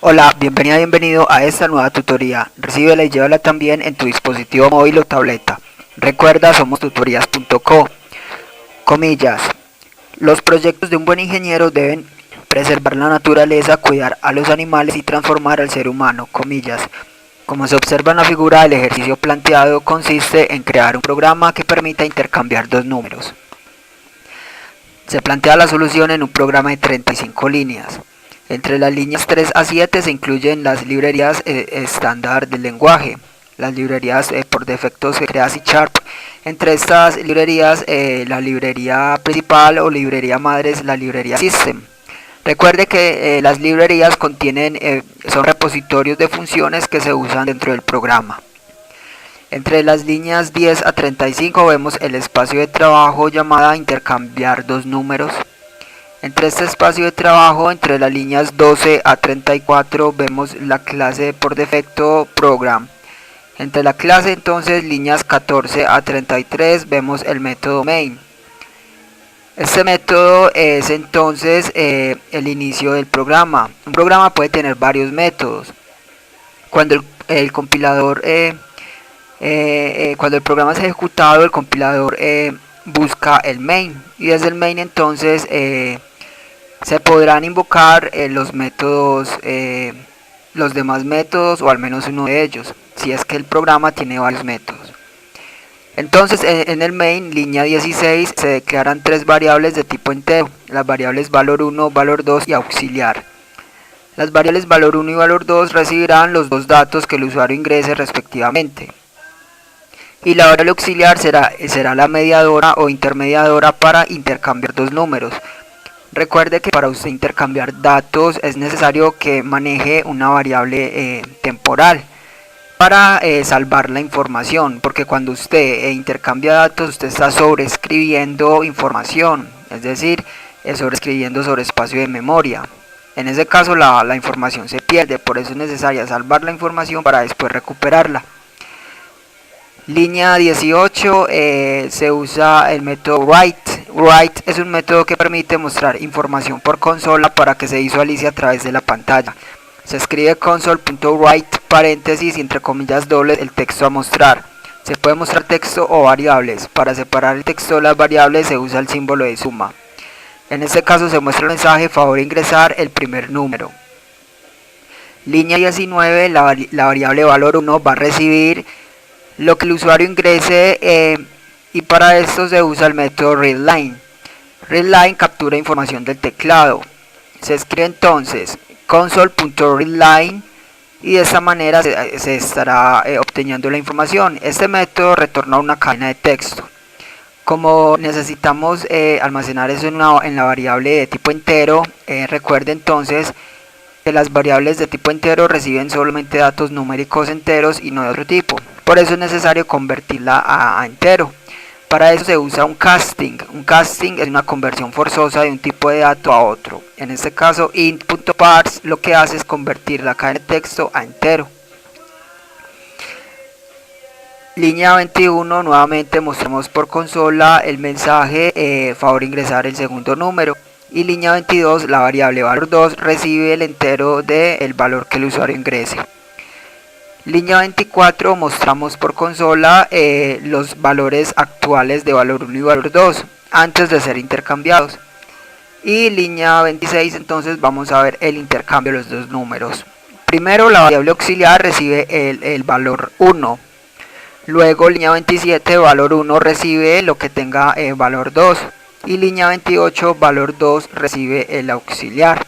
Hola, bienvenida, bienvenido a esta nueva tutoría. Recíbela y llévala también en tu dispositivo móvil o tableta. Recuerda, somos tutorías.co. Comillas. Los proyectos de un buen ingeniero deben preservar la naturaleza, cuidar a los animales y transformar al ser humano. Comillas. Como se observa en la figura, el ejercicio planteado consiste en crear un programa que permita intercambiar dos números. Se plantea la solución en un programa de 35 líneas. Entre las líneas 3 a 7 se incluyen las librerías estándar del lenguaje, las librerías por defecto se crea C#. Entre estas librerías, la librería principal o librería madre es la librería System. Recuerde que las librerías son repositorios de funciones que se usan dentro del programa. Entre las líneas 10 a 35 vemos el espacio de trabajo llamada intercambiar dos números. Entre este espacio de trabajo, entre las líneas 12 a 34 vemos la clase por defecto program. Entre la clase entonces líneas 14 a 33 vemos el método main. Este método es entonces el inicio del programa. Un programa puede tener varios métodos. Cuando el compilador cuando el programa es ejecutado, el compilador busca el main y desde el main entonces se podrán invocar los métodos, los demás métodos o al menos uno de ellos, si es que el programa tiene varios métodos. Entonces en el main, línea 16, se declaran tres variables de tipo entero, las variables valor 1, valor 2 y auxiliar. Las variables valor 1 y valor 2 recibirán los dos datos que el usuario ingrese respectivamente. Y la variable auxiliar será la mediadora o intermediadora para intercambiar dos números. Recuerde que para usted intercambiar datos es necesario que maneje una variable temporal para salvar la información, porque cuando usted intercambia datos usted está sobreescribiendo información, es decir, sobreescribiendo sobre espacio de memoria. En ese caso la información se pierde, por eso es necesaria salvar la información para después recuperarla. Línea 18 se usa el método write. Write es un método que permite mostrar información por consola para que se visualice a través de la pantalla. Se escribe console.write paréntesis y entre comillas dobles el texto a mostrar. Se puede mostrar texto o variables. Para separar el texto de las variables se usa el símbolo de suma. En este caso se muestra el mensaje favor ingresar el primer número. Línea 19, la variable valor 1 va a recibir lo que el usuario ingrese y para esto se usa el método readLine. readLine captura información del teclado. Se escribe entonces console.readLine y de esta manera se estará obteniendo la información. Este método retorna una cadena de texto. Como necesitamos almacenar eso en la variable de tipo entero, recuerde entonces que las variables de tipo entero reciben solamente datos numéricos enteros y no de otro tipo. Por eso es necesario convertirla a entero. Para eso se usa un casting. Un casting es una conversión forzosa de un tipo de dato a otro. En este caso int.parse lo que hace es convertir la cadena de texto a entero. Línea 21, nuevamente mostramos por consola el mensaje favor ingresar el segundo número. Y línea 22, la variable valor 2 recibe el entero del valor que el usuario ingrese. Línea 24, mostramos por consola los valores actuales de valor 1 y valor 2 antes de ser intercambiados. Y línea 26, entonces vamos a ver el intercambio de los dos números. Primero la variable auxiliar recibe el valor 1. Luego línea 27, valor 1 recibe lo que tenga valor 2. Y línea 28, valor 2 recibe el auxiliar.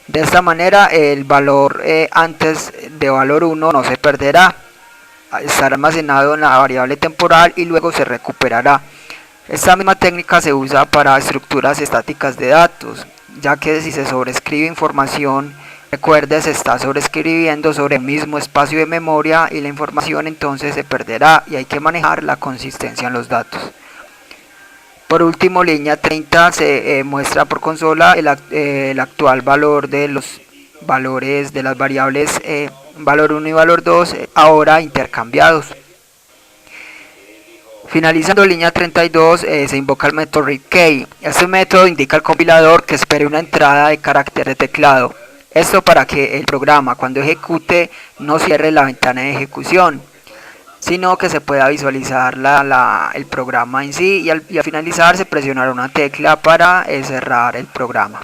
De esta manera el valor antes de valor 1 no se perderá, estará almacenado en la variable temporal y luego se recuperará. Esta misma técnica se usa para estructuras estáticas de datos, ya que si se sobrescribe información, recuerde, se está sobreescribiendo sobre el mismo espacio de memoria y la información entonces se perderá y hay que manejar la consistencia en los datos. Por último, línea 30 se muestra por consola el actual valor de los valores de las variables valor 1 y valor 2 ahora intercambiados. Finalizando línea 32 se invoca el método readKey. Este método indica al compilador que espere una entrada de carácter de teclado. Esto para que el programa cuando ejecute no cierre la ventana de ejecución, sino que se pueda visualizar el programa en sí y al finalizar se presionará una tecla para cerrar el programa.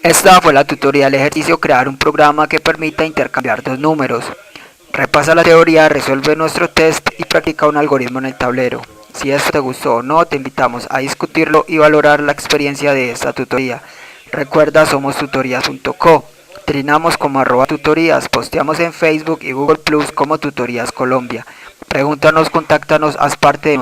Esta fue la tutorial ejercicio crear un programa que permita intercambiar dos números. Repasa la teoría, resuelve nuestro test y practica un algoritmo en el tablero. Si esto te gustó o no, te invitamos a discutirlo y valorar la experiencia de esta tutoría. Recuerda, somos tutorías.co. Trinamos como @tutorías, posteamos en Facebook y Google Plus como Tutorías Colombia. Pregúntanos, contáctanos, haz parte de